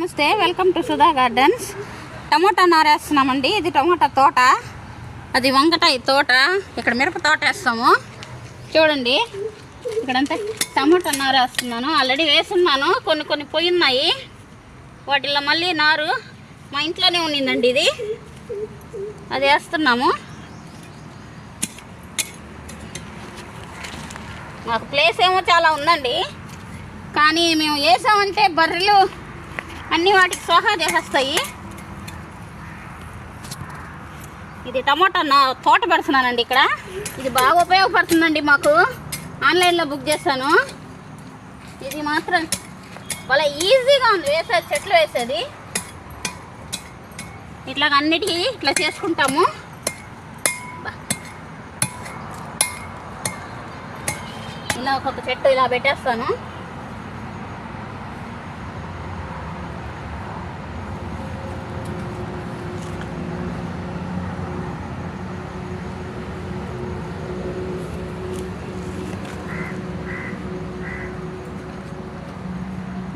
నమస్తే, welcome to Sudha gardens. Tomato నారేస్తున్నామండి. ఇది టమోటా తోట, అది వంకాయ తోట. ఇక్కడ మిరప తోట వేస్తాము. చూడండి, ఇక్కడంతా టమోటా నారేస్తున్నాను. ఆల్రెడీ వేస్తున్నాను, కొన్ని పోయినాయి. వాటిల్లో మళ్ళీ నారు మా ఇంట్లోనే ఉన్నిందండి. ఇది అది వేస్తున్నాము. మాకు ప్లేస్ ఏమో చాలా ఉందండి, కానీ మేము వేసామంటే బర్రెలు అన్నీ వాటికి సోహా చేసేస్తాయి. ఇది టమోటా తోట పెడుతున్నానండి ఇక్కడ. ఇది బాగా ఉపయోగపడుతుందండి మాకు. ఆన్లైన్లో బుక్ చేశాను. ఇది మాత్రం చాలా ఈజీగా ఉంది వేసేది, చెట్లు వేసేది. ఇట్లాగ అన్నిటికీ ఇట్లా చేసుకుంటాము. ఇలా ఒక్కొక్క చెట్టు ఇలా పెట్టేస్తాను.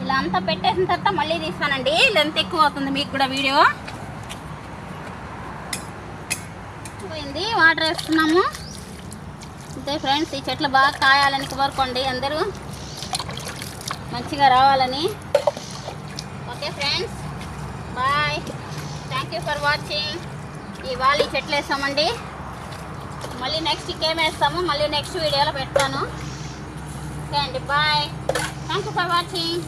ఇలా అంతా పెట్టేసిన తర్వాత మళ్ళీ తీస్తానండి. లెంత్ ఎక్కువ అవుతుంది మీకు కూడా వీడియో. పోయింది, వాటర్ వేస్తున్నాము. అంతే ఫ్రెండ్స్, ఈ చెట్లు బాగా కాయాలని కోరుకోండి అందరూ, మంచిగా రావాలని. Okay friends, bye. Thank you for watching. ఇవాళ ఈ చెట్లు వేస్తామండి. మళ్ళీ నెక్స్ట్ ఇంకేం వేస్తాము మళ్ళీ నెక్స్ట్ వీడియోలో పెడతాను. ఓకే అండి, bye. Thank you for watching.